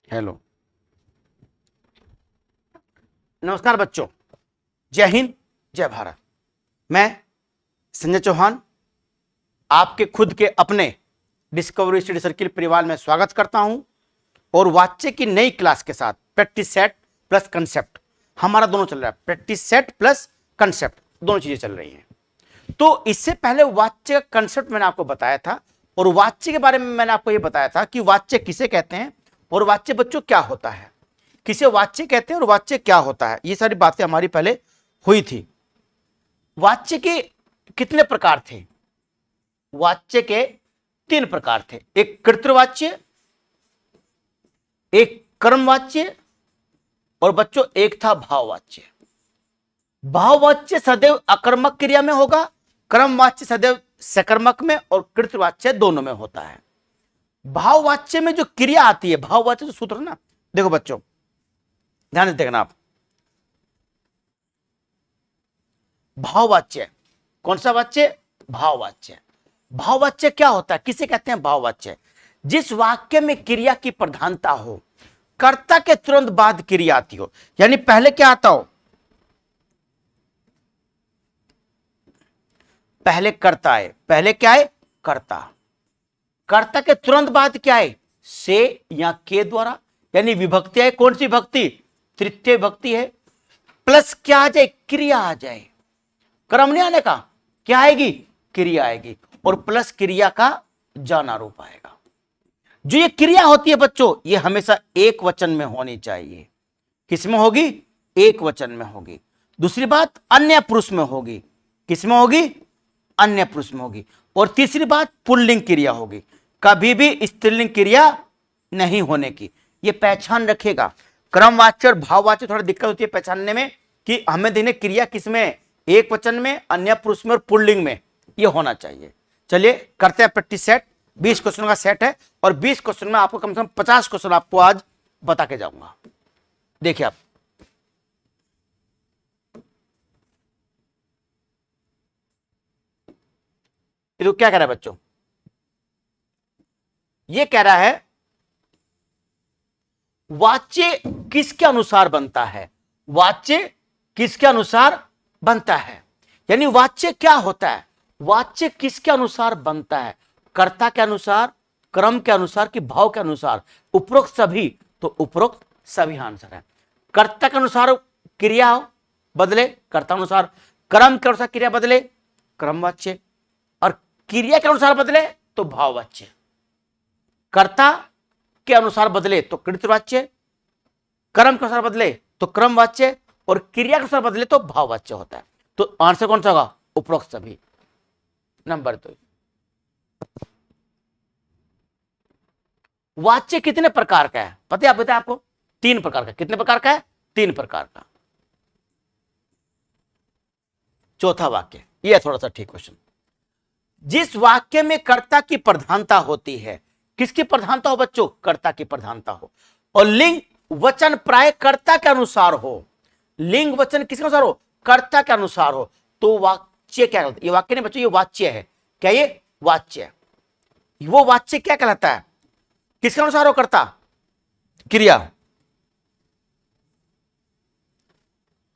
Hello, नमस्कार बच्चों। जय हिंद, जय भारत। मैं संजय चौहान आपके खुद के अपने डिस्कवरी स्टडी सर्किल परिवार में स्वागत करता हूं और वाच्य की नई क्लास के साथ प्रैक्टिस सेट प्लस कंसेप्ट हमारा दोनों चल रहा है। प्रैक्टिस सेट प्लस कंसेप्ट दोनों चीजें चल रही हैं। तो इससे पहले वाच्य का कंसेप्ट मैंने आपको बताया था और वाच्य के बारे में मैंने आपको यह बताया था कि वाच्य किसे कहते हैं और वाच्य बच्चों क्या होता है, किसे वाच्य कहते हैं और वाच्य क्या होता है। ये सारी बातें हमारी पहले हुई थी। वाच्य के कितने प्रकार थे? वाच्य के 3 प्रकार थे। एक कर्तृवाच्य, एक कर्मवाच्य और बच्चों एक था भाववाच्य। भाववाच्य सदैव अकर्मक क्रिया में होगा, कर्मवाच्य सदैव सकर्मक में और कृतवाच्य दोनों में होता है। भाववाच्य में जो क्रिया आती है, भाववाच्य जो सूत्र ना, देखो बच्चों ध्यान से देखना आप। भाववाच्य कौन सा वाच्य? भाववाच्य। भाववाच्य क्या होता है, किसे कहते हैं भाववाच्य? जिस वाक्य में क्रिया की प्रधानता हो, कर्ता के तुरंत बाद क्रिया आती हो, यानी पहले क्या आता हो? पहले कर्ता है। पहले क्या है? कर्ता। कर्ता के तुरंत बाद क्या है? से या के द्वारा, यानी विभक्ति है। कौन सी विभक्ति? तृतीय विभक्ति है। प्लस क्या आ जाए? क्रिया आ जाए। कर्म नहीं आने का, क्या आएगी? क्रिया आएगी और प्लस क्रिया का जाना रूप आएगा। जो ये क्रिया होती है बच्चों, ये हमेशा एक वचन में होनी चाहिए। किसमें होगी? एक वचन में होगी। दूसरी बात, अन्य पुरुष में होगी। किसमें होगी? अन्य पुरुष में होगी। और तीसरी बात, पुल्लिंग क्रिया होगी। कभी भी स्त्रीलिंग क्रिया नहीं होने की, ये पहचान रखेगा। क्रमवाच्य और भाववाच्य थोड़ा दिक्कत होती है पहचानने में कि हमें देने क्रिया किसमें, एक वचन में, अन्य पुरुष में और पुल्लिंग में, ये होना चाहिए। चलिए करते हैं प्रैक्टिस सेट। 20 क्वेश्चन का सेट है और 20 क्वेश्चन में आपको कम से कम 50 क्वेश्चन आपको आज बता के जाऊंगा। देखिए आप, ये तो क्या कह रहा है बच्चों? ये कह रहा है वाच्य किसके अनुसार बनता है? वाच्य किसके अनुसार बनता है, यानी वाच्य क्या होता है? वाच्य किसके अनुसार बनता है? कर्ता के अनुसार, क्रम के अनुसार कि भाव के अनुसार? उपरोक्त सभी, तो उपरोक्त सभी आंसर है। कर्ता के अनुसार क्रिया बदले, कर्ता अनुसार, क्रम के अनुसार क्रिया बदले, क्रमवाच्य, और क्रिया के अनुसार बदले तो भाववाच्य। कर्ता के अनुसार बदले तो कृतवाच्य, कर्म के अनुसार बदले तो क्रमवाच्य और क्रिया के अनुसार बदले तो भाववाच्य होता है। तो आंसर कौन सा होगा? उपरोक्त सभी। नंबर 2, वाच्य कितने प्रकार का है पता है? आप बताए आपको 3 प्रकार का। कितने प्रकार का है? 3 प्रकार का। चौथा वाक्य, यह थोड़ा सा ठीक क्वेश्चन। जिस वाक्य में कर्ता की प्रधानता होती है, किसकी प्रधानता हो बच्चों? कर्ता की प्रधानता हो, और लिंग वचन प्राय कर्ता के अनुसार हो। लिंग वचन किसके अनुसार हो? कर्ता के अनुसार हो, तो वाच्य क्या कहलाता है? ये वाक्य नहीं बच्चों, ये वाच्य है। क्या ये? वाच्य है। वो वाच्य क्या कहलाता है? किसके अनुसार हो? कर्ता, क्रिया।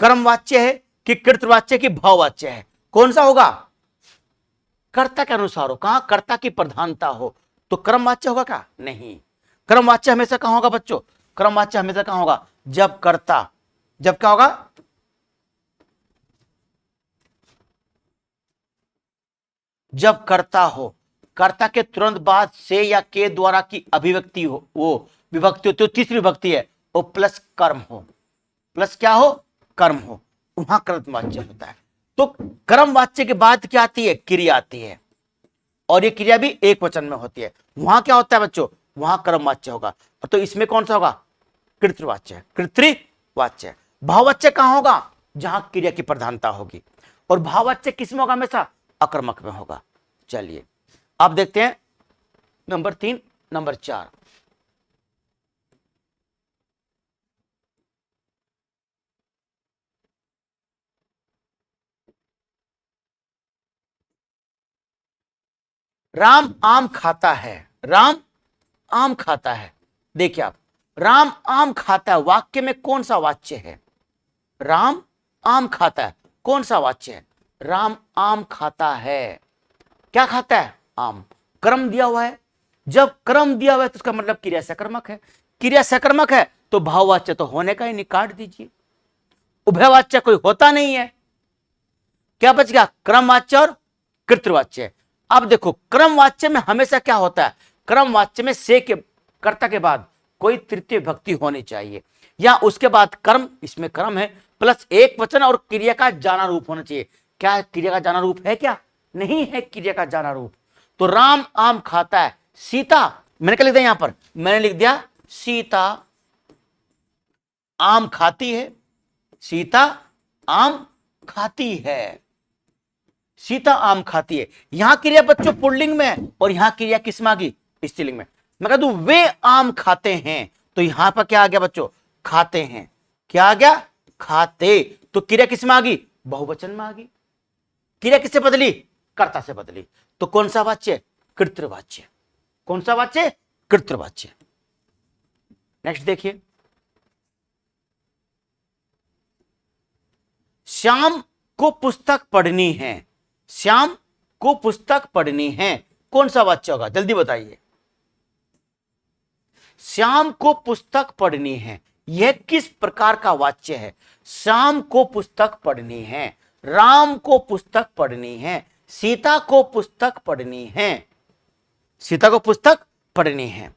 कर्मवाच्य है कि कृतवाच्य की भाववाच्य है? कौन सा होगा? कर्ता के अनुसार हो। कहां? कर्ता की प्रधानता हो, तो कर्मवाच्य होगा क्या? नहीं। कर्मवाच्य हमेशा कहां होगा बच्चों? कर्मवाच्य हमेशा कहां होगा? जब कर्ता, जब क्या होगा? जब कर्ता हो, कर्ता के तुरंत बाद से या के द्वारा की अभिव्यक्ति हो, वो विभक्ति हो, तो तीसरी विभक्ति है, वो प्लस कर्म हो। प्लस क्या हो? कर्म हो, वहां कर्मवाच्य होता है। तो कर्मवाच्य के बाद क्या आती है? क्रिया आती है, और ये क्रिया भी एक वचन में होती है। वहां क्या होता है बच्चों? वहां कर्मवाच्य होगा। तो इसमें कौन सा होगा? कृतवाच्य, कृतवाच्य। भाववाच्य कहां होगा? जहां क्रिया की प्रधानता होगी, और भाववाच्य किसमें होगा? हमेशा अकर्मक में होगा। चलिए अब देखते हैं नंबर 3, नंबर 4। राम आम खाता है। राम आम खाता है। देखिए आप, राम आम खाता है, वाक्य में कौन सा वाच्य है? राम आम खाता है, कौन सा वाच्य है? राम आम खाता है। क्या खाता है? आम। क्रम दिया हुआ है, जब क्रम दिया हुआ है तो उसका मतलब क्रिया सकर्मक है। क्रिया सकर्मक है तो भाववाच्य तो होने का ही नहीं, काट दीजिए। उभयवाच्य कोई होता नहीं है, क्या बच गया? क्रमवाच्य और कृतवाच्य। अब देखो क्रमवाच्य में हमेशा क्या होता है? क्रमवाच्य में से के कर्ता के बाद कोई तृतीय विभक्ति होनी चाहिए, या उसके बाद कर्म, इसमें कर्म है प्लस एक वचन और क्रिया का जाना रूप होना चाहिए। क्या क्रिया का जाना रूप है? क्या नहीं है क्रिया का जाना रूप। तो राम आम खाता है, सीता, मैंने क्या लिख दिया यहां पर? मैंने लिख दिया सीता आम खाती है, सीता आम खाती है, सीता आम खाती है। यहां क्रिया बच्चों पुल्लिंग में है और यहां क्रिया किस में आ गई? स्त्रीलिंग में। मैं कह दूं वे आम खाते हैं, तो यहां पर क्या आ गया बच्चों? खाते हैं। क्या आ गया? खाते। तो क्रिया किस में आ गई? बहुवचन में आ गई। क्रिया किससे बदली? कर्ता से बदली। तो कौन सा वाच्य? कृतवाच्य। कौन सा वाच्य? कृतवाच्य। नेक्स्ट देखिए, श्याम को पुस्तक पढ़नी है, श्याम को पुस्तक पढ़नी है, कौन सा वाच्य होगा? जल्दी बताइए। श्याम को पुस्तक पढ़नी है, यह किस प्रकार का वाच्य है? श्याम को पुस्तक पढ़नी है, राम को पुस्तक पढ़नी है, सीता को पुस्तक पढ़नी है, सीता को पुस्तक पढ़नी है।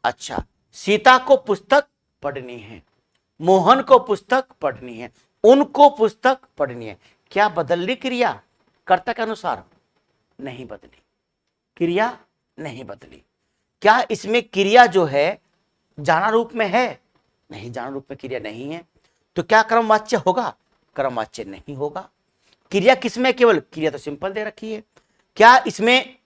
अच्छा, सीता को पुस्तक पढ़नी है, मोहन को पुस्तक पढ़नी है, उनको पुस्तक पढ़नी है। क्या बदलनी क्रिया? कर्ता के अनुसार नहीं बदली, क्रिया नहीं बदली। क्या इसमें क्रिया जो है जाना रूप में है? नहीं, जाना रूप में क्रिया नहीं है। तो क्या क्रमवाच्य होगा? क्रमवाच्य नहीं होगा। क्रिया किसमें? केवल क्रिया तो सिंपल दे रखी है। क्या इसमें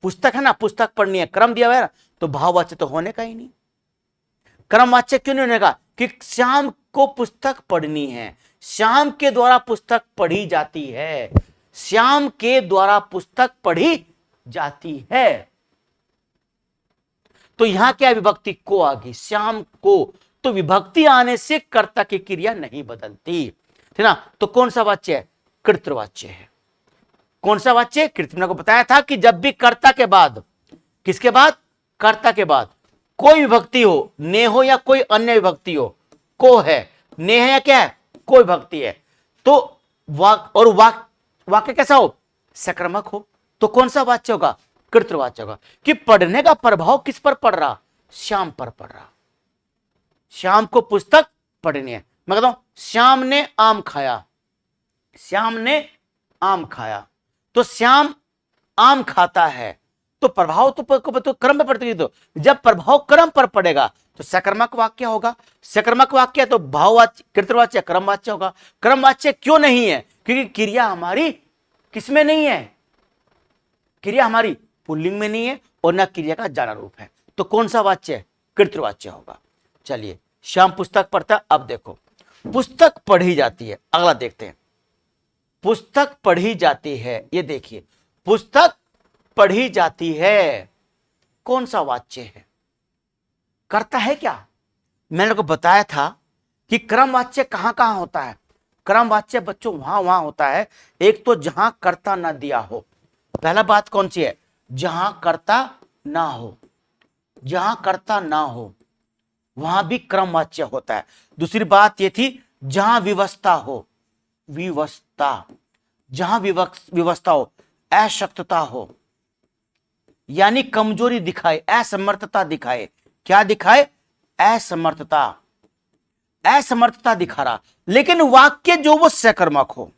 पुस्तक है ना, पुस्तक पढ़नी है, क्रम दिया हुआ है ना, तो भाववाच्य तो होने का ही नहीं। क्रमवाच्य क्यों नहीं होने का? कि श्याम को पुस्तक पढ़नी है, श्याम के द्वारा पुस्तक पढ़ी जाती है, श्याम के द्वारा पुस्तक पढ़ी जाती है। तो यहां क्या विभक्ति को आ गई? श्याम को। तो विभक्ति आने से कर्ता की क्रिया नहीं बदलती, है ना। तो कौन सा वाच्य है? कृतवाच्य है। कौन सा वाच्य? कृत। मैंने को बताया था कि जब भी कर्ता के बाद, किसके बाद? कर्ता के बाद कोई विभक्ति हो, ने हो या कोई अन्य विभक्ति हो, को है, ने है या क्या है? कोई विभक्ति है, तो वाक्य कैसा हो? सकर्मक हो। तो कौन सा वाच्य होगा? कृतवाच्य होगा। कि पढ़ने का प्रभाव किस पर पड़ रहा? श्याम पर पड़ रहा। श्याम को पुस्तक पढ़नी है। मैं कहता हूं श्याम ने आम खाया, श्याम ने आम खाया, तो श्याम आम खाता है, तो प्रभाव तो क्रम पर पड़ती है। तो जब प्रभाव क्रम पर पड़ेगा तो सकर्मक वाक्य होगा। सकर्मक वाक्य तो भाववाच्य, कृतवाच्य, क्रमवाच्य होगा। क्रमवाच्य क्यों नहीं है? क्योंकि क्रिया हमारी किसमें नहीं है? क्रिया हमारी पुल्लिंग में नहीं है और न क्रिया का जाना रूप है। तो कौन सा वाच्य है? कृतवाच्य होगा। चलिए, श्याम पुस्तक पढ़ता। अब देखो पुस्तक पढ़ी जाती है, अगला देखते हैं। पुस्तक पढ़ी जाती है, ये देखिए पुस्तक पढ़ी जाती है, कौन सा वाच्य है? करता है क्या? मैंने को बताया था कि क्रमवाच्य कहां कहां होता है। क्रमवाच्य बच्चों वहां होता है, एक तो जहां कर्ता ना दिया हो। पहला बात कौन सी है? जहां कर्ता ना हो, जहां कर्ता ना हो वहां भी क्रमवाच्य होता है। दूसरी बात यह थी जहां विवस्ता हो, विवस्ता, जहां विवस्ता हो, अशक्तता हो, यानी कमजोरी दिखाए, असमर्थता दिखाए। क्या दिखाए? असमर्थता, असमर्थता दिखा रहा, लेकिन वाक्य जो वो सकर्मक हो।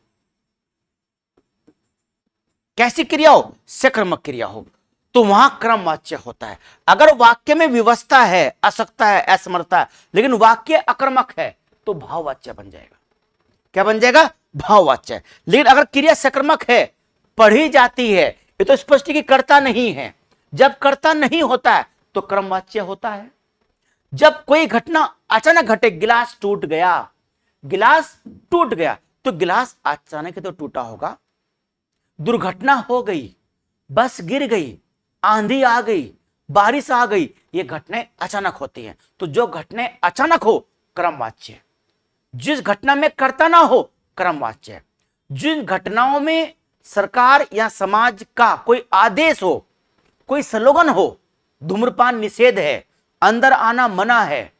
कैसी क्रिया हो? सकर्मक क्रिया हो, तो वहां क्रमवाच्य होता है। अगर वाक्य में विवस्ता है, अशक्तता है, असमर्थता है, लेकिन वाक्य अकर्मक है, तो भाववाच्य बन जाएगा। क्या बन जाएगा? भाववाच्य। लेकिन अगर क्रिया सकर्मक है, पढ़ी जाती है, ये तो स्पष्ट कि कर्ता नहीं है। जब कर्ता नहीं होता है तो क्रमवाच्य होता है। जब कोई घटना अचानक घटे, गिलास टूट गया, गिलास टूट गया, तो गिलास अचानक तो टूटा होगा। दुर्घटना हो गई, बस गिर गई, आंधी आ गई, बारिश आ गई, ये घटनाएं अचानक होती हैं। तो जो घटनाएं अचानक हो क्रमवाच्य है। जिस घटना में कर्ता ना हो क्रमवाच्य है। जिन घटनाओं में सरकार या समाज का कोई आदेश हो, कोई स्लोगन हो, धूम्रपान निषेध है, अंदर आना मना है,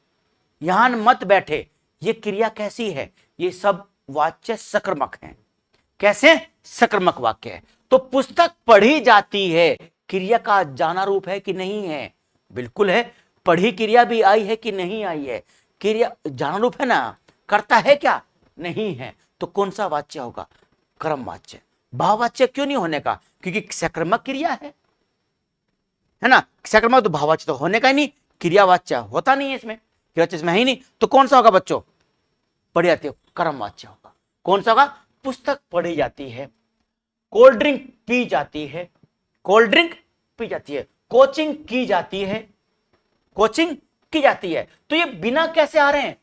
यहां मत बैठे, ये क्रिया कैसी है? ये सब वाच्य सक्रमक हैं। कैसे? सक्रमक वाक्य है। तो पुस्तक पढ़ी जाती है, क्रिया का जाना रूप है कि नहीं है? बिल्कुल है। पढ़ी क्रिया भी आई है कि नहीं आई है? क्रिया जाना रूप है ना, करता है क्या? नहीं है। तो कौन सा वाच्य होगा? क्रम वाच्य। भाववाच्य क्यों नहीं होने का? क्योंकि सक्रमक क्रिया है ना। सक्रमक तो भाववाच्य तो होने का ही नहीं, क्रियावाच्य होता नहीं है इसमें, क्रियावाच्य इसमें है ही नहीं। तो कौन सा होगा बच्चों? पढ़ी जाती है, क्रमवाच्य होगा। कौन सा होगा? पुस्तक पढ़ी जाती है, कोल्ड ड्रिंक पी जाती है, कोल्ड ड्रिंक पी जाती है, कोचिंग की जाती है, कोचिंग की जाती है। तो ये बिना कैसे आ रहे हैं?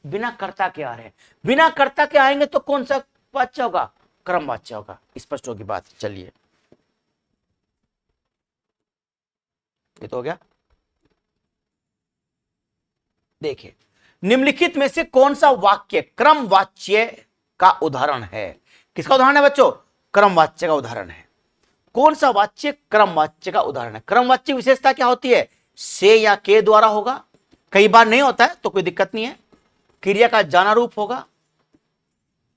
बिना कर्ता के आ रहे हैं। बिना कर्ता के आएंगे तो कौन सा वाच्य होगा? क्रम वाच्य होगा। स्पष्ट होगी बात। चलिए, ये तो हो गया। देखिए, निम्नलिखित में से कौन सा वाक्य क्रम वाच्य का उदाहरण है? किसका उदाहरण है बच्चों? क्रम वाच्य का उदाहरण है। कौन सा वाच्य क्रम वाच्य का उदाहरण है? क्रम वाच्य विशेषता क्या होती है? से या के द्वारा होगा, कई बार नहीं होता है तो कोई दिक्कत नहीं है। क्रिया का जाना रूप होगा,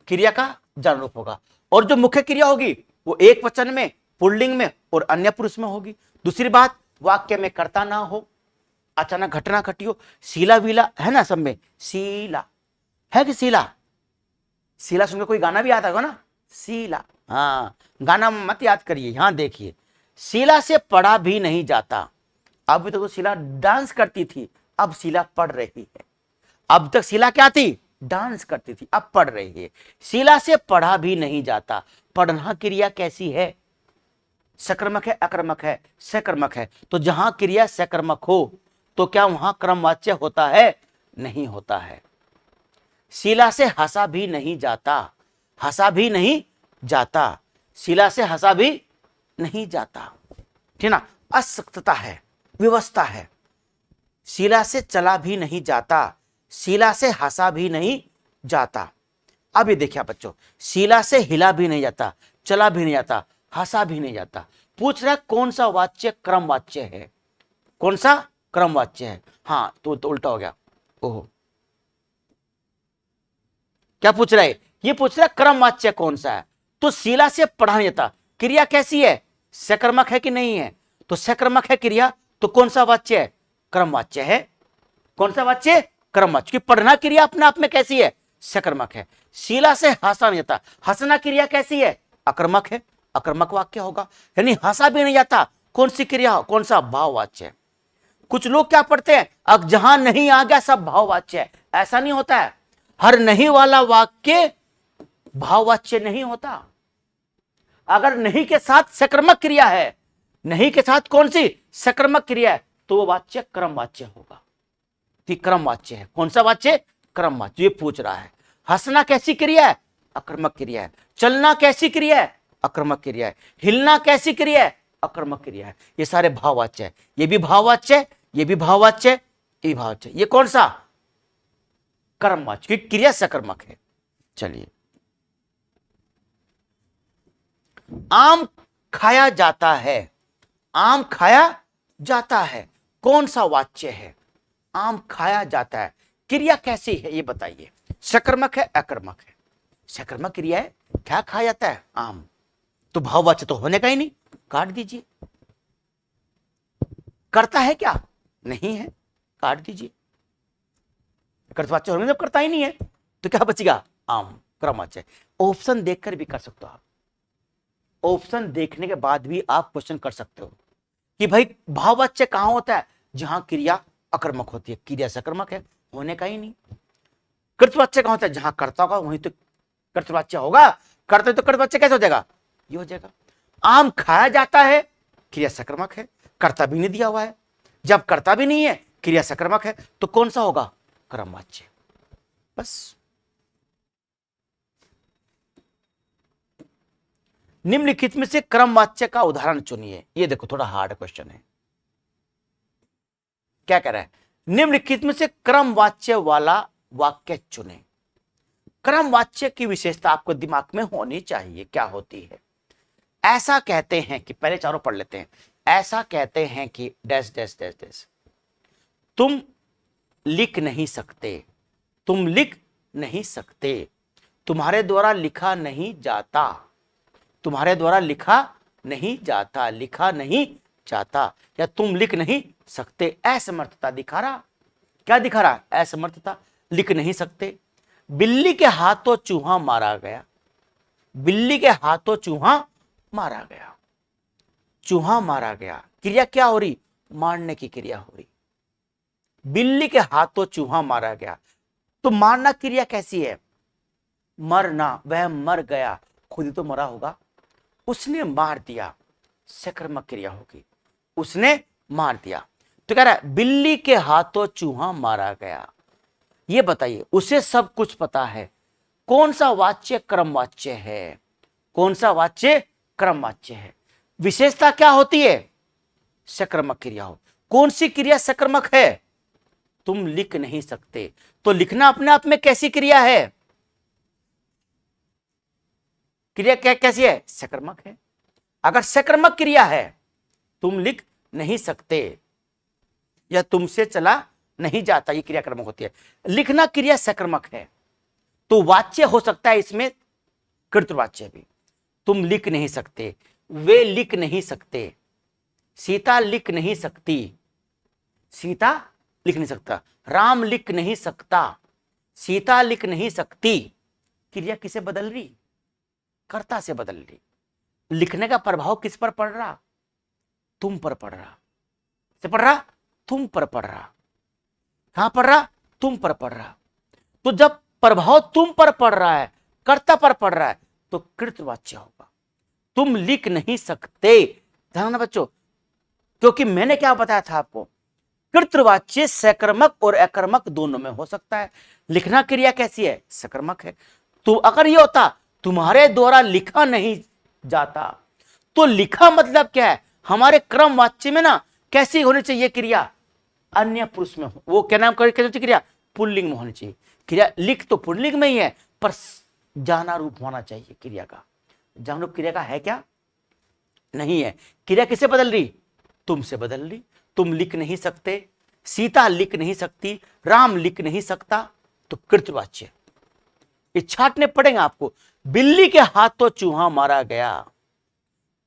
क्रिया का जाना रूप होगा। और जो मुख्य क्रिया होगी वो एक वचन में, पुल्लिंग में और अन्य पुरुष में होगी। दूसरी बात, वाक्य में कर्ता ना हो, अचानक घटना घटी हो। शीला वीला है ना सब में, शीला है कि शीला? शीला सुनकर कोई गाना भी आता होगा ना, शीला। हाँ, गाना मत याद करिए, यहां देखिए, शीला से पढ़ा भी नहीं जाता। अभी तक तो शीला डांस करती थी, अब शीला पढ़ रही है। अब तक शीला क्या थी? डांस करती थी, अब पढ़ रही है। शीला से पढ़ा भी नहीं जाता। पढ़ना क्रिया कैसी है? सकर्मक है, अकर्मक है? सकर्मक है। तो जहां क्रिया सकर्मक हो तो क्या वहां क्रमवाच्य होता है? नहीं होता है। शीला से हंसा भी नहीं जाता, हंसा भी नहीं जाता, शीला से हंसा भी नहीं जाता, ठीक ना। असक्तता है, व्यवस्था है। शीला से चला भी नहीं जाता, शीला से हंसा भी नहीं जाता। अब ये देखिए बच्चों, शीला से हिला भी नहीं जाता, चला भी नहीं जाता, हंसा भी नहीं जाता। पूछ रहा है कौन सा वाच्य क्रम वाच्य है? कौन सा क्रम वाच्य है? हाँ, तो उल्टा हो गया। ओहो, क्या पूछ रहा है? ये पूछ रहा है क्रम वाच्य कौन सा है। तो शीला से पढ़ा नहीं जाता, क्रिया कैसी है? सकर्मक है कि नहीं है? तो सकर्मक है क्रिया, तो कौन सा वाच्य है? क्रम वाच्य है। कौन सा वाच्य? क्रम वाच्य। कि पढ़ना क्रिया अपने आप में कैसी है? सकर्मक है। शीला से हंसा नहीं जाता, हंसना क्रिया कैसी है? अकर्मक है, अकर्मक वाक्य होगा। यानी हंसा भी नहीं जाता, कौन सी क्रिया? कौन सा? भाववाच्य है। कुछ लोग क्या पढ़ते हैं, अब जहां नहीं आ गया सब भाववाच्य है। ऐसा नहीं होता है। हर नहीं वाला वाक्य भाववाच्य नहीं होता। अगर नहीं के साथ सकर्मक क्रिया है, नहीं के साथ कौन सी? सकर्मक क्रिया है, तो वो वाच्य क्रम वाच्य होगा। क्रम वाच्य है। कौन सा वाच्य? क्रम वाच्य। ये पूछ रहा है। हंसना कैसी क्रिया है? अकर्मक क्रिया है। चलना कैसी क्रिया है? अकर्मक क्रिया है। हिलना कैसी क्रिया है? अकर्मक क्रिया है। ये सारे भाववाच्य है। ये भी भाववाच्य, ये भी भाववाच्य, ये भी भाववाच्य। ये कौन सा? कर्मवाच्य, क्योंकि क्रिया सकर्मक है। चलिए, आम खाया जाता है, आम खाया जाता है, कौन सा वाच्य है? आम खाया जाता है, क्रिया कैसी है ये बताइए। सकर्मक है, अकर्मक है? सकर्मक क्रिया है, क्या खाया जाता है? आम। तो भाववाच्य तो होने का ही नहीं, काट दीजिए। करता है क्या? नहीं है, काट दीजिए। कर्तवाच्य होने जब करता ही नहीं है तो क्या बचेगा? आम, क्रमवाच्य। ऑप्शन देखकर भी कर सकते हो आप। ऑप्शन देखने के बाद भी आप क्वेश्चन कर सकते हो कि भाई भाववाच्य कहां होता है? जहां क्रिया अकर्मक होती है। क्रिया सकर्मक है, होने का ही नहीं। कर्तवाच्य कहां होता है? जहां कर्ता होगा वहीं तो कर्तवाच्य होगा। करते तो कर्तवाच्य कैसे हो जाएगा? ये हो जाएगा। आम खाया जाता है, क्रिया सकर्मक है, कर्ता भी नहीं दिया हुआ है। जब कर्ता भी नहीं है, क्रिया सकर्मक है, तो कौन सा होगा? क्रमवाच्य। बस। निम्नलिखित में से क्रमवाच्य का उदाहरण चुनिए। ये देखो थोड़ा हार्ड क्वेश्चन है। क्या कह रहा है, निम्नलिखित में से क्रम वाच्य वाला वाक्य चुने। क्रम वाच्य की विशेषता आपको दिमाग में होनी चाहिए, क्या होती है। ऐसा कहते हैं कि, पहले चारों पढ़ लेते हैं। ऐसा कहते हैं कि डैश डैश डैश डैश, तुम लिख नहीं सकते, तुम लिख नहीं सकते, तुम्हारे द्वारा लिखा नहीं जाता, तुम्हारे द्वारा लिखा नहीं जाता, लिखा नहीं जाता, या तुम लिख नहीं सकते। असमर्थता दिखा रहा, क्या दिखा रहा, असमर्थता, लिख नहीं सकते। बिल्ली के हाथों चूहा मारा गया, बिल्ली के हाथों चूहा मारा गया, चूहा मारा गया, क्रिया क्या हो रही, मारने की क्रिया हो रही। बिल्ली के हाथों चूहा मारा गया, तो मारना क्रिया कैसी है, मरना, वह मर गया, खुद ही तो मरा होगा, उसने मार दिया, सकर्मक क्रिया होगी, उसने मार दिया। तो कह रहा है बिल्ली के हाथों चूहा मारा गया। ये बताइए, उसे सब कुछ पता है, कौन सा वाच्य क्रम वाच्य है, कौन सा वाच्य क्रम वाच्य है। विशेषता क्या होती है, सकर्मक क्रिया हो। कौन सी क्रिया सकर्मक है, तुम लिख नहीं सकते, तो लिखना अपने आप में कैसी क्रिया है, क्रिया क्या कैसी है, सकर्मक है। अगर सकर्मक क्रिया है, तुम लिख नहीं सकते या तुमसे चला नहीं जाता, ये क्रिया कर्मक होती है। लिखना क्रिया सकर्मक है, तो वाच्य हो सकता है इसमें कृतवाच्य भी। तुम लिख नहीं सकते, वे लिख नहीं सकते, सीता लिख नहीं सकती, सीता लिख नहीं सकता, राम लिख नहीं सकता, सीता लिख नहीं सकती। क्रिया किसे बदल रही, कर्ता से बदल रही। लिखने का प्रभाव किस पर पड़ रहा, तुम पर पड़ रहा, से पड़ रहा, तुम पर पड़ रहा, कहां पड़ रहा, तुम पर पड़ रहा। तो जब प्रभाव तुम पर पड़ रहा है, कर्ता पर पड़ रहा है, तो कृतवाच्य होगा। तुम लिख नहीं सकते, ध्यान बच्चों, क्योंकि मैंने क्या बताया था आपको, कृतवाच्य सकर्मक और अकर्मक दोनों में हो सकता है। लिखना क्रिया कैसी है, सकर्मक है। तो अगर ये होता तुम्हारे द्वारा लिखा नहीं जाता, तो लिखा मतलब क्या है, हमारे क्रम वाच्य में ना कैसी होनी चाहिए क्रिया, अन्य पुरुष में हो, वो क्या नाम कैसी क्रिया, पुल्लिंग में होनी चाहिए। क्रिया लिख तो पुल्लिंग में ही है, पर जाना रूप होना चाहिए क्रिया का। जाना रूप क्रिया का है क्या, नहीं है। क्रिया किसे बदल रही, तुमसे बदल रही। तुम लिख नहीं सकते, सीता लिख नहीं सकती, राम लिख नहीं सकता, तो कृतवाच्य। ये छाटने पड़ेंगे आपको। बिल्ली के हाथों चूहा मारा गया,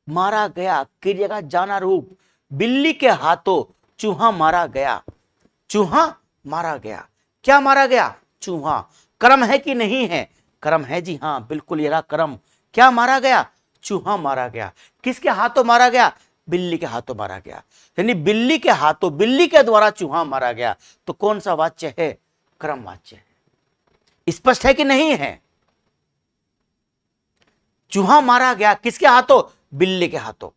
मारा गया क्रिया का जाना रूप, बिल्ली के हाथों चूहा मारा गया, चूहा मारा गया, क्या मारा गया, चूहा। कर्म है कि नहीं है, कर्म है जी हाँ, बिल्कुल ये रहा कर्म। क्या मारा गया, चूहा मारा गया। किसके हाथों मारा गया, बिल्ली के हाथों मारा गया, यानी बिल्ली के हाथों, बिल्ली के द्वारा चूहा मारा गया। तो कौन सा वाच्य है, क्रम वाच्य है। स्पष्ट है कि नहीं है, चूहा मारा गया किसके हाथों, बिल्ली के हाथों।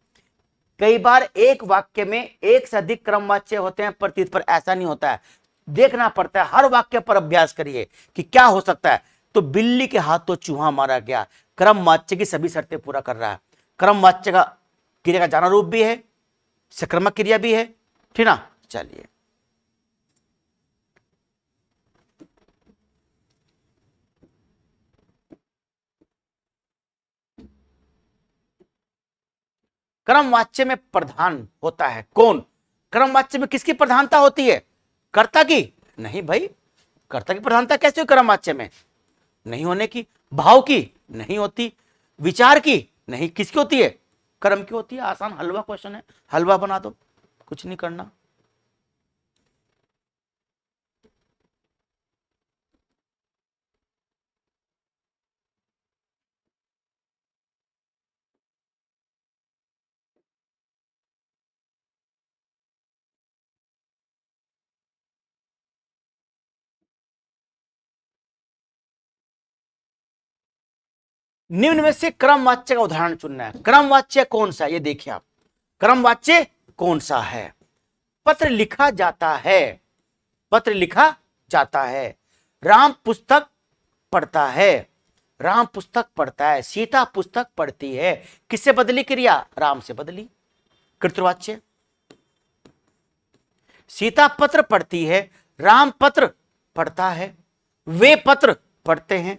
कई बार एक वाक्य में एक से अधिक क्रम वाच्य होते हैं, प्रतीत पर ऐसा नहीं होता है, देखना पड़ता है। हर वाक्य पर अभ्यास करिए कि क्या हो सकता है। तो बिल्ली के हाथों चूहा मारा गया, क्रम वाच्य की सभी शर्तें पूरा कर रहा है। क्रम वाच्य का क्रिया का जाना रूप भी है, सकर्मक क्रिया भी है, ठीक ना। चलिए क्रम वाच्य में प्रधान होता है कौन, क्रम वाच्य में किसकी प्रधानता होती है, कर्ता की, नहीं भाई, कर्ता की प्रधानता कैसे हुई क्रम वाच्य में, नहीं होने की। भाव की नहीं होती, विचार की नहीं, किसकी होती है, कर्म की होती है। आसान हलवा क्वेश्चन है, हलवा बना दो, कुछ नहीं करना। निम्न में से क्रम वाच्य का उदाहरण चुनना है। क्रम वाच्य कौन सा है, ये देखिए आप, क्रम वाच्य कौन सा है। पत्र लिखा जाता है, पत्र लिखा जाता है, राम पुस्तक पढ़ता है, राम पुस्तक पढ़ता है, सीता पुस्तक पढ़ती है। किससे बदली क्रिया, राम से बदली, कृतवाच्य। सीता पत्र पढ़ती है, राम पत्र पढ़ता है, वे पत्र पढ़ते हैं।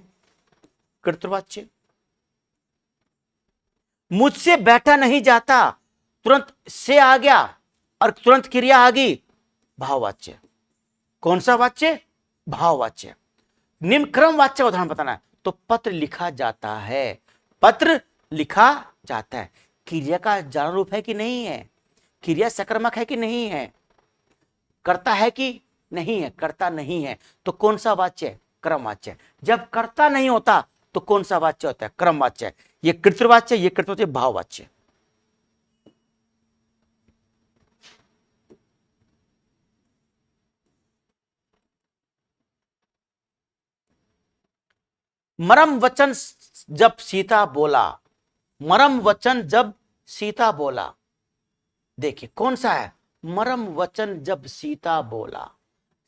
कर्तृवाच्य। मुझसे बैठा नहीं जाता, तुरंत से आ गया और तुरंत क्रिया आ गई, भाववाच्य। कौन सा वाच्य? भाववाच्य। निम्न क्रम वाच्य उदाहरण बताना है। तो पत्र लिखा जाता है, पत्र लिखा जाता है, क्रिया का जान रूप है कि नहीं है? क्रिया सकर्मक है कि नहीं है? कर्ता है कि नहीं है? कर्ता नहीं है तो कौन सा वाच्य? क्रम वाच्य। जब कर्ता नहीं होता तो कौन सा वाच्य होता है? क्रम वाच्य। ये कृतवाच्य, ये कृतवाच्य, भाववाच्य। मरम वचन जब सीता बोला, मरम वचन जब सीता बोला, देखिए कौन सा है? मरम वचन जब सीता बोला।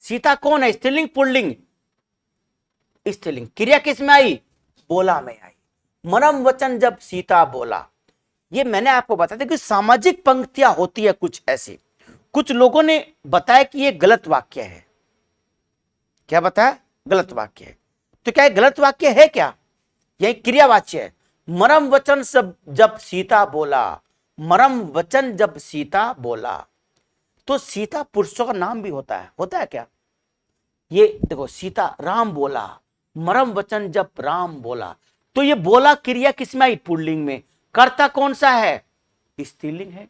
सीता कौन है? स्त्रीलिंग पुल्लिंग? स्त्रीलिंग। क्रिया किस में आई? बोला में आई। मरम वचन जब सीता बोला। ये मैंने आपको बताया था कि सामाजिक पंक्तियां होती है कुछ ऐसी। कुछ लोगों ने बताया कि ये गलत वाक्य है। क्या बताया? गलत वाक्य है। तो क्या गलत वाक्य है क्या? यही क्रियावाच्य है। मरम वचन सब जब सीता बोला, मरम वचन जब सीता बोला। तो सीता पुरुषों का नाम भी होता है। होता है क्या? ये देखो, सीता राम बोला, मरम वचन जब राम बोला। तो ये बोला क्रिया किसमें आई? पुल्लिंग में। कर्ता कौन सा है? स्त्रीलिंग है।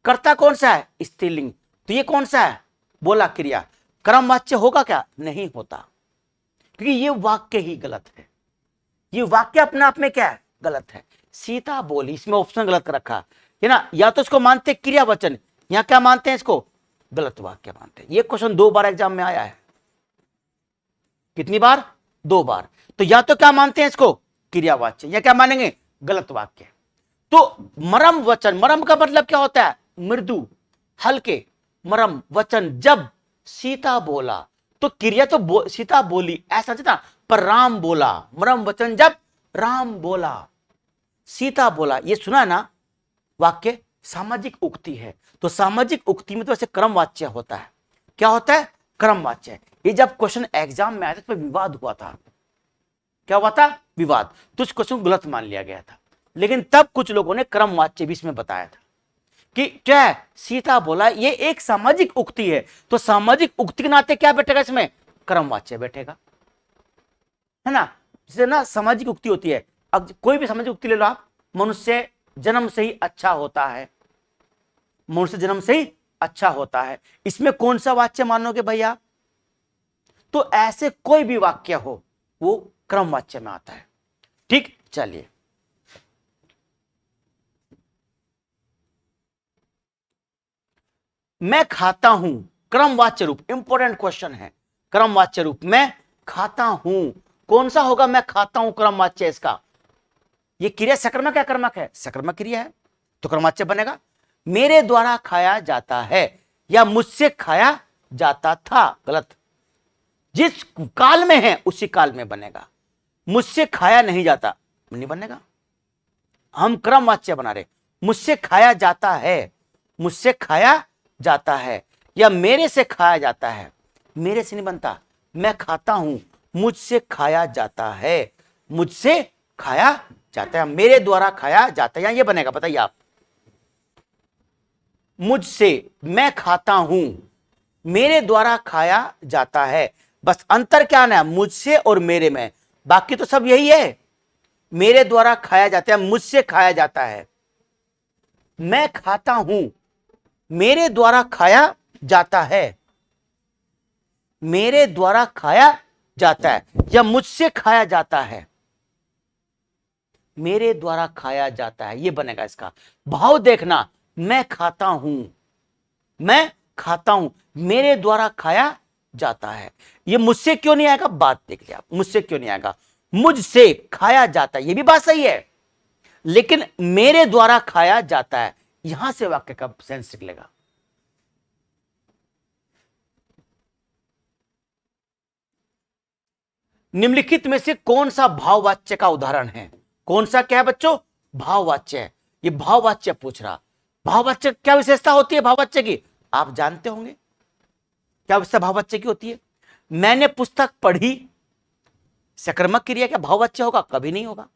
कर्ता कौन सा है? स्त्रीलिंग। तो ये कौन सा है? बोला क्रिया। क्रम वाच्य होगा क्या? नहीं होता, क्योंकि ये वाक्य ही गलत है। ये वाक्य अपने आप में क्या है? गलत है। सीता बोली, इसमें ऑप्शन गलत कर रखा है ना। या तो इसको मानते क्रियावचन, यहां क्या मानते हैं? इसको गलत वाक्य मानते हैं। ये क्वेश्चन 2 बार एग्जाम में आया है। कितनी बार? 2 बार। तो या तो क्या मानते हैं इसको? क्रियावाच्य, या क्या मानेंगे? गलत वाक्य। तो मरम वचन, मरम का मतलब क्या होता है? मृदु, हल्के। मरम वचन जब सीता बोला, तो क्रिया तो सीता बोली ऐसा था, पर राम बोला। मरम वचन जब राम बोला, सीता बोला। ये सुना ना वाक्य? सामाजिक उक्ति है। तो सामाजिक उक्ति में तो ऐसे क्रम वाच्य होता है। क्या होता है? क्रम वाच्य। ये जब क्वेश्चन एग्जाम में आया था तो विवाद हुआ था। क्या हुआ था? विवाद। तो इस क्वेश्चन को गलत मान लिया गया था, लेकिन तब कुछ लोगों ने क्रम वाच्य भी इसमें बताया था कि क्या है? सीता बोला, ये एक सामाजिक उक्ति है। तो सामाजिक उक्ति के नाते क्या बैठेगा इसमें? क्रम वाच्य बैठेगा, है ना। जैसे ना सामाजिक उक्ति होती है, अब कोई भी सामाजिक उक्ति ले लो आप। मनुष्य जन्म से ही अच्छा होता है, मनुष्य जन्म से ही अच्छा होता है। इसमें कौन सा वाच्य मानोगे भैया? तो ऐसे कोई भी वाक्य हो वो क्रम वाच्य में आता है। ठीक, चलिए मैं खाता हूं, क्रम वाच्य रूप। इंपॉर्टेंट क्वेश्चन है। क्रम वाच्य रूप, मैं खाता हूं, कौन सा होगा? मैं खाता हूं क्रम वाच्य इसका। ये क्रिया सकर्मक है, कर्मक है? सकर्मक क्रिया है, तो क्रम वाच्य बनेगा। मेरे द्वारा खाया जाता है या मुझसे खाया जाता था, गलत। जिस काल में है उसी काल में बनेगा। मुझसे खाया नहीं जाता नहीं बनेगा। हम क्रम वाच्य बना रहे। मुझसे खाया जाता है, मुझसे खाया जाता है, या मेरे से खाया जाता है। मेरे से नहीं बनता। मैं खाता हूं, मुझसे खाया जाता है, मुझसे खाया जाता है, मेरे द्वारा खाया जाता है, यहां ये बनेगा। बताइए आप। मुझसे, मैं खाता हूं, मेरे द्वारा खाया जाता है। बस अंतर क्या ना है? मुझसे और मेरे में। बाकी तो सब यही है। मेरे द्वारा खाया जाता है, मुझसे खाया जाता है। मैं खाता हूं, मेरे द्वारा खाया जाता है, मेरे द्वारा खाया जाता है, या मुझसे खाया जाता है, मेरे द्वारा खाया जाता है, ये बनेगा इसका भाव। देखना, मैं खाता हूं, मैं खाता हूं, मेरे द्वारा खाया जाता है। ये मुझसे क्यों नहीं आएगा? बात देख लिया, मुझसे क्यों नहीं आएगा? मुझसे खाया जाता है, ये भी बात सही है, लेकिन मेरे द्वारा खाया जाता है, यहां से वाक्य का सेंस निकलेगा। निम्नलिखित में से कौन सा भाववाच्य का उदाहरण है? कौन सा क्या है बच्चों? भाववाच्य है। ये भाववाच्य पूछ रहा। भाववाच्य क्या विशेषता होती है भाववाच्य की? आप जानते होंगे क्या अवस्था भाववाच्य की होती है। मैंने पुस्तक पढ़ी, सकर्मक क्रिया, क्या भाववाच्य होगा? कभी नहीं होगा।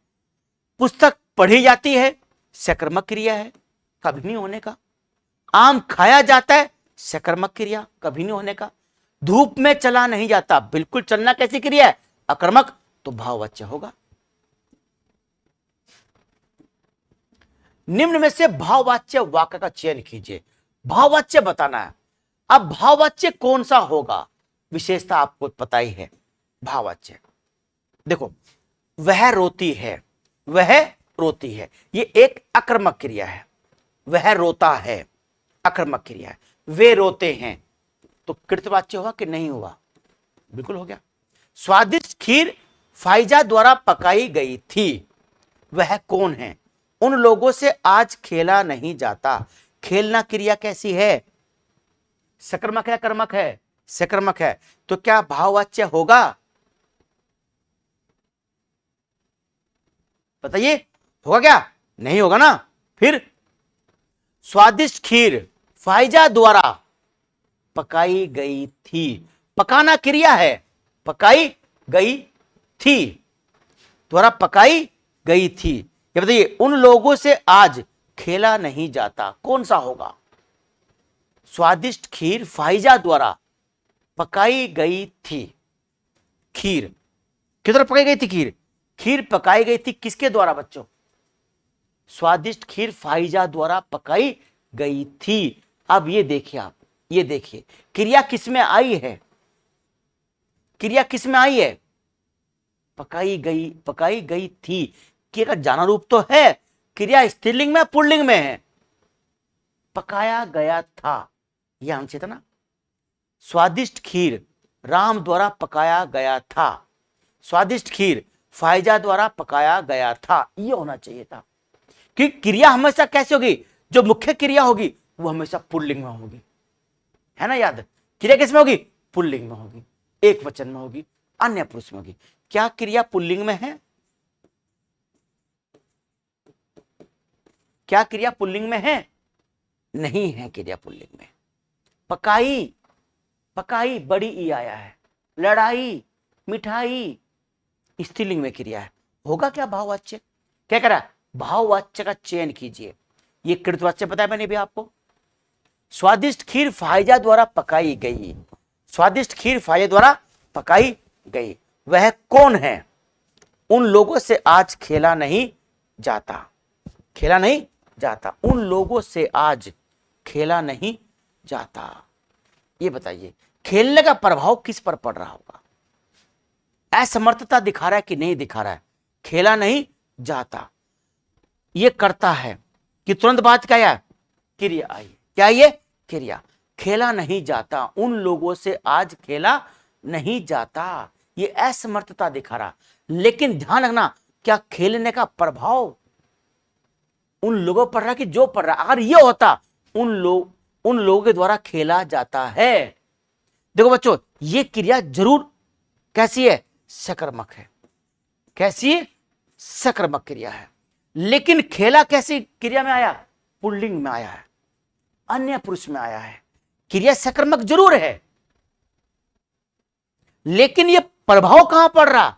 पुस्तक पढ़ी जाती है, सकर्मक क्रिया है, कभी नहीं होने का। आम खाया जाता है, सकर्मक क्रिया, कभी नहीं होने का। धूप में चला नहीं जाता, बिल्कुल चलना कैसी क्रिया है? अकर्मक, तो भाववाच्य होगा। निम्न में से भाववाच्य वाक्य का चयन कीजिए। भाववाच्य बताना है। अब भाववाच्य कौन सा होगा, विशेषता आपको पता ही है। भाववाच्य देखो, वह रोती है, वह रोती है, ये एक अकर्मक क्रिया है। वह रोता है, अकर्मक क्रिया है। वे रोते हैं, तो कृतवाच्य हुआ कि नहीं हुआ? बिल्कुल हो गया। स्वादिष्ट खीर फाइजा द्वारा पकाई गई थी, वह कौन है? उन लोगों से आज खेला नहीं जाता। खेलना क्रिया कैसी है? सकर्मक है, कर्मक है? सकर्मक है, तो क्या भाववाच्य होगा? बताइए, होगा क्या? नहीं होगा ना। फिर स्वादिष्ट खीर फाइजा द्वारा पकाई गई थी, पकाना क्रिया है, पकाई गई थी, द्वारा पकाई गई थी। ये बताइए, उन लोगों से आज खेला नहीं जाता, कौन सा होगा? स्वादिष्ट खीर फाइजा द्वारा पकाई गई थी। खीर किधर पकाई गई थी? खीर, खीर पकाई गई थी किसके द्वारा बच्चों? स्वादिष्ट खीर फाइजा द्वारा पकाई गई थी। अब ये देखिए, आप ये देखिए, क्रिया किसमें आई है? क्रिया किसमें आई है? पकाई गई, पकाई गई थी। क्रिया का जाना रूप तो है, क्रिया स्त्रीलिंग में पुल्लिंग में है? पकाया गया था, यह अनुच्छेद है ना। स्वादिष्ट खीर राम द्वारा पकाया गया था, स्वादिष्ट खीर फाइजा द्वारा पकाया गया था, यह होना चाहिए था। कि क्रिया हमेशा कैसे होगी? जो मुख्य क्रिया होगी वो हमेशा पुल्लिंग में होगी, है ना। याद, क्रिया किसमें होगी? पुल्लिंग में होगी, एक वचन में होगी, अन्य पुरुष में होगी। क्या क्रिया पुल्लिंग में है? क्या क्रिया पुल्लिंग में है? नहीं है क्रिया पुल्लिंग में। पकाई, पकाई बड़ी ई आया है। लड़ाई, मिठाई स्त्रीलिंग में क्रिया है। होगा क्या भाववाच्य? क्या करा? भाववाच्य का चयन कीजिए। ये कृतवाच्य बताया मैंने भी आपको। स्वादिष्ट खीर फाइजा द्वारा पकाई गई, स्वादिष्ट खीर फाइजा द्वारा पकाई गई, वह कौन है? उन लोगों से आज खेला नहीं जाता, खेला नहीं जाता, उन लोगों से आज खेला नहीं जाता। ये बताइए, खेलने का प्रभाव किस पर पड़ रहा होगा? असमर्थता दिखा रहा है कि नहीं दिखा रहा है? खेला नहीं जाता, ये करता है कि तुरंत बात क्या है? क्रिया आई। क्या ये? क्रिया। खेला नहीं जाता, उन लोगों से आज खेला नहीं जाता, ये असमर्थता दिखा रहा। लेकिन ध्यान रखना, क्या खेलने का प्रभाव उन लोगों पर रहा कि जो पढ़ रहा? अगर ये होता उन लोगों के द्वारा खेला जाता है। देखो बच्चों, ये क्रिया जरूर कैसी है? सकर्मक है। कैसी? सकर्मक क्रिया है। लेकिन खेला कैसी क्रिया में आया? पुल्लिंग में आया है, अन्य पुरुष में आया है। क्रिया सकर्मक जरूर है, लेकिन यह प्रभाव कहां पड़ रहा?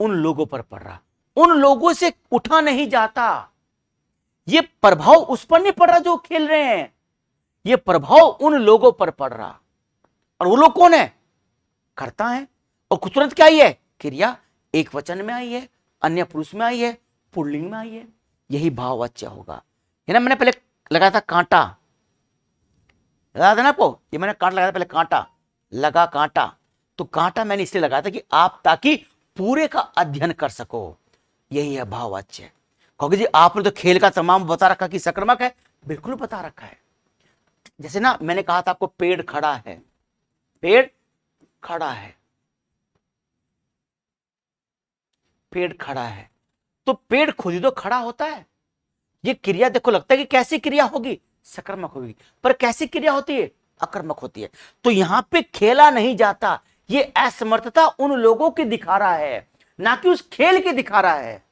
उन लोगों पर पड़ रहा। उन लोगों से उठा नहीं जाता। यह प्रभाव उस पर नहीं पड़ रहा जो खेल रहे हैं, यह प्रभाव उन लोगों पर पड़ रहा। और वो लोग कौन है? करता है। और तुरंत क्या आई है? क्रिया एक वचन में आई है, अन्य पुरुष में आई है, पुल्लिंग में आई है। यही भाववाच्य होगा, है ना। मैंने पहले लगाया था कांटा, याद है ना आपको? ये मैंने कांटा लगाया था पहले, कांटा लगा, कांटा। तो कांटा मैंने इसलिए लगाया था कि आप ताकि पूरे का अध्ययन कर सको। यही है भाववाच्य। कहोगे जी आपने तो खेल का तमाम बता रखा कि सकर्मक है। बिल्कुल बता रखा है। जैसे ना मैंने कहा था आपको, पेड़ खड़ा है, पेड़ खड़ा है, पेड़ खड़ा है, तो पेड़ खुद ही तो खड़ा होता है। ये क्रिया देखो, लगता है कि कैसी क्रिया होगी? सकर्मक होगी, पर कैसी क्रिया होती है? अकर्मक होती है। तो यहां पे खेला नहीं जाता, ये असमर्थता उन लोगों की दिखा रहा है, ना कि उस खेल की दिखा रहा है।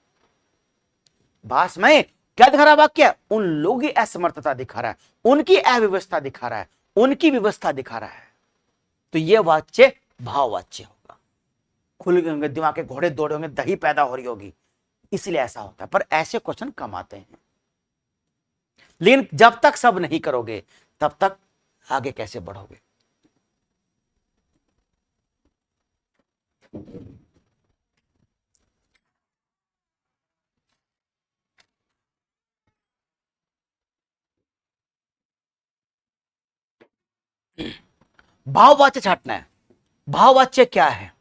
भाष में क्या दिखा रहा है वाक्य? उन लोगों की असमर्थता दिखा रहा है, उनकी अव्यवस्था दिखा रहा है, उनकी व्यवस्था दिखा रहा है, तो यह वाच्य भाववाच्य होगा। खुल गए होंगे दिमाग के घोड़े, दौड़े होंगे, दही पैदा हो रही होगी, इसलिए ऐसा होता है। पर ऐसे क्वेश्चन कम आते हैं। लेकिन जब तक सब नहीं करोगे तब तक आगे कैसे बढ़ोगे। भाववाच्य छाटना है। भाववाच्य क्या है?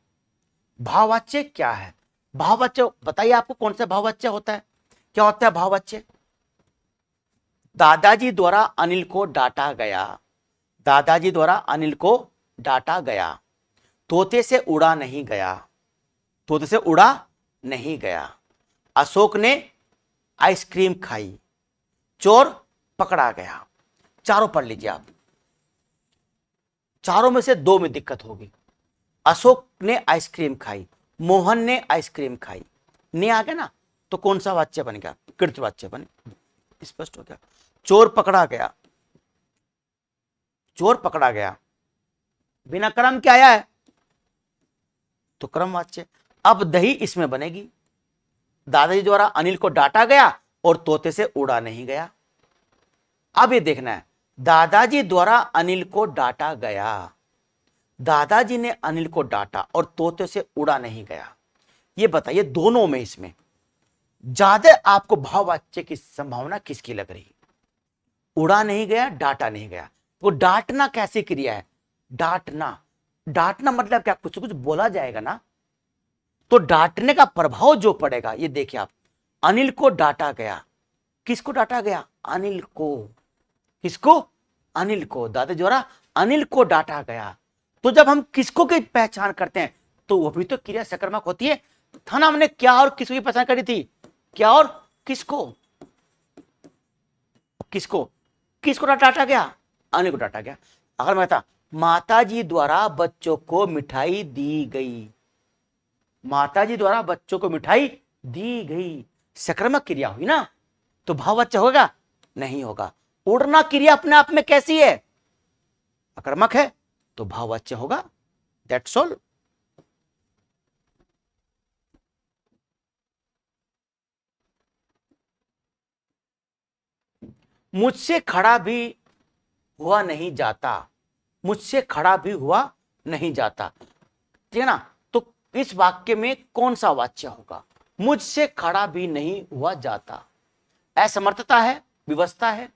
भाववाच्य क्या है? भाववाच्य बताइए, आपको कौन सा भाववाच्य होता है? क्या होता है भाववाच्य? दादाजी द्वारा अनिल को डांटा गया। दादाजी द्वारा अनिल को डांटा गया। तोते से उड़ा नहीं गया। तोते से उड़ा नहीं गया। अशोक ने आइसक्रीम खाई। चोर पकड़ा गया। चारों पढ़ लीजिए आप। चारों में से दो में दिक्कत होगी। अशोक ने आइसक्रीम खाई, मोहन ने आइसक्रीम खाई। ने आ गया ना, तो कौन सा वाच्य बन गया? कृतवाच्य बन, स्पष्ट हो गया। चोर पकड़ा गया। चोर पकड़ा गया बिना क्रम के आया है, तो क्रमवाच्य। अब दही इसमें बनेगी। दादाजी द्वारा अनिल को डांटा गया और तोते से उड़ा नहीं गया। अब ये देखना है, दादाजी द्वारा अनिल को डांटा गया। दादाजी ने अनिल को डांटा और तोते से उड़ा नहीं गया। ये बताइए दोनों में इसमें ज्यादा आपको भाववाच्य की संभावना किसकी लग रही? उड़ा नहीं गया, डांटा नहीं गया। तो डांटना कैसी क्रिया है? डांटना, डांटना मतलब क्या? कुछ कुछ बोला जाएगा ना, तो डांटने का प्रभाव जो पड़ेगा, ये देखिए आप। अनिल को डांटा गया। किसको डांटा गया? अनिल को। किसको? अनिल को। दादाजी द्वारा अनिल को डांटा गया। तो जब हम किसको की पहचान करते हैं तो वो भी तो क्रिया सकर्मक होती है। था ना, हमने क्या और किसको की पहचान करी थी? क्या और किसको? किसको? किसको डांटा गया? अनिल को डांटा गया। अगर मैं कहता माताजी द्वारा बच्चों को मिठाई दी गई। माताजी द्वारा बच्चों को मिठाई दी गई, सकर्मक क्रिया हुई ना, तो भाववाच्य होगा? नहीं होगा। उड़ना क्रिया अपने आप में कैसी है? अकर्मक है, तो भाववाच्य होगा। That's all. मुझसे खड़ा भी हुआ नहीं जाता। मुझसे खड़ा भी हुआ नहीं जाता, ठीक है ना? तो इस वाक्य में कौन सा वाच्य होगा? मुझसे खड़ा भी नहीं हुआ जाता। असमर्थता है, विवस्था है,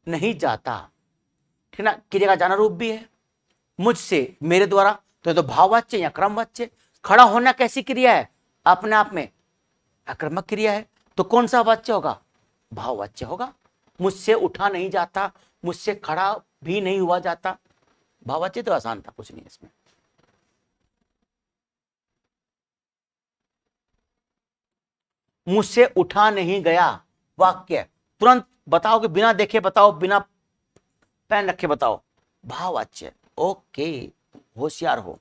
नहीं जाता, ठीक ना? क्रिया का जाना रूप भी है। मुझसे, मेरे द्वारा, तो भाववाच्य या क्रमवाच्य। खड़ा होना कैसी क्रिया है? अपने आप में आक्रामक क्रिया है, तो कौन सा वाच्य होगा? भाववाच्य होगा। मुझसे उठा नहीं जाता, मुझसे खड़ा भी नहीं हुआ जाता, भाववाच्य तो आसान था, कुछ नहीं इसमें। मुझसे उठा नहीं गया वाक्य, तुरंत बताओ कि बिना देखे बताओ, बिना पेन रखे बताओ, भाववाच्य। ओके, होशियार हो।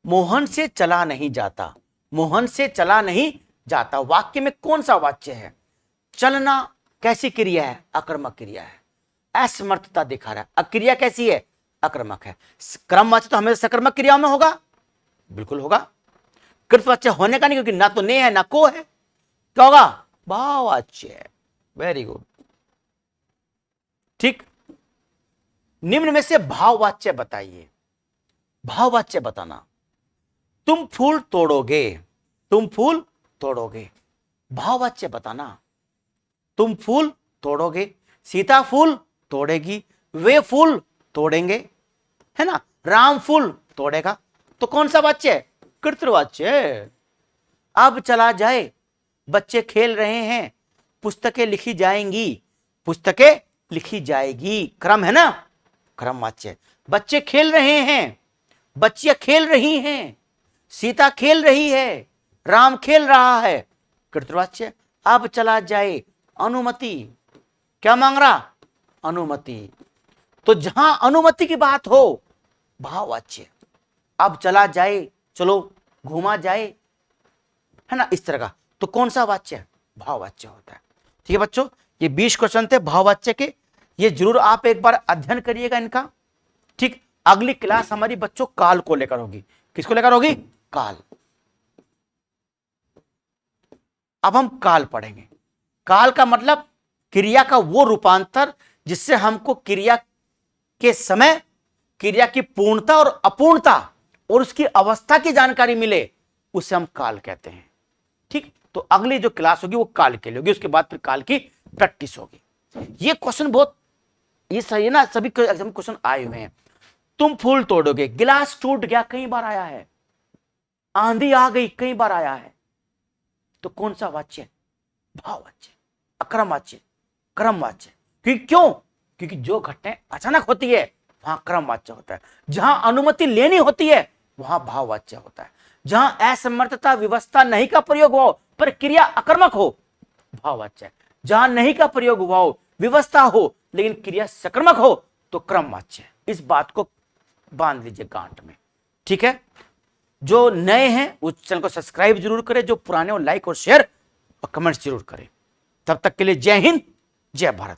मोहन से चला नहीं जाता। मोहन से चला नहीं जाता, वाक्य में कौन सा वाच्य है? चलना कैसी क्रिया है? आक्रामक क्रिया है। असमर्थता दिखा रहा है। अक्रिया कैसी है? आक्रामक है। क्रमवाच्य तो हमेशा सकर्मक क्रियाओं में होगा, बिल्कुल होगा। कृतवाच्य होने का नहीं, क्योंकि ना तो ने है ना को है, क्या होगा? भाववाच्य। वेरी गुड, ठीक। निम्न में से भाववाच्य बताइए। भाववाच्य बताना। तुम फूल तोड़ोगे। तुम फूल तोड़ोगे, भाववाच्य बताना। तुम फूल तोड़ोगे, सीता फूल तोड़ेगी, वे फूल तोड़ेंगे, है ना? राम फूल तोड़ेगा, तो कौन सा वाच्य है? कर्तृवाच्य। अब चला जाए, बच्चे खेल रहे हैं, पुस्तकें लिखी जाएंगी, पुस्तकें लिखी जाएगी, क्रम है ना, क्रमवाच्य। बच्चे खेल रहे हैं, बच्चियां खेल रही हैं, सीता खेल रही है, राम खेल रहा है, कर्तृवाच्य। अब चला जाए, अनुमति, क्या मांग रहा? अनुमति। तो जहां अनुमति की बात हो, भाववाच्य। अब चला जाए, चलो घूमा जाए, है ना, इस तरह का, तो कौन सा वाच्य? भाववाच्य होता है। ठीक है बच्चों, ये 20 क्वेश्चन थे भाववाच्य के, ये जरूर आप एक बार अध्ययन करिएगा इनका। ठीक, अगली क्लास हमारी बच्चों काल को लेकर होगी। किसको लेकर होगी? काल। अब हम काल पढ़ेंगे। काल का मतलब क्रिया का वो रूपांतर जिससे हमको क्रिया के समय क्रिया की पूर्णता और अपूर्णता और उसकी अवस्था की जानकारी मिले, उसे हम काल कहते हैं। ठीक, तो अगली जो क्लास होगी वो काल के लिए होगी, उसके बाद फिर काल की प्रैक्टिस होगी। ये क्वेश्चन बहुत ये सही है ना, सभी एग्जाम क्वेश्चन आए हुए हैं। तुम फूल तोड़ोगे, गिलास टूट गया, कई बार आया है। आंधी आ गई, कई बार आया है। तो कौन सा वाच्य? भाववाच्य, अक्रमवाच्य, क्रमवाच्य। क्यों? क्योंकि जो घटनाएं अचानक होती है वहां क्रमवाच्य होता है, जहां अनुमति लेनी होती है वहां भाववाच्य होता है, जहां असमर्थता व्यवस्था नहीं का प्रयोग हो पर क्रिया अकर्मक हो भाववाच्य, जहां नहीं का प्रयोग हुआ हो, व्यवस्था हो लेकिन क्रिया सकर्मक हो तो क्रमवाच्य। इस बात को बांध लीजिए गांठ में। ठीक है, जो नए हैं उस चैनल को सब्सक्राइब जरूर करें, जो पुराने वो लाइक और शेयर और कमेंट्स जरूर करें। तब तक के लिए जय हिंद, जय भारत।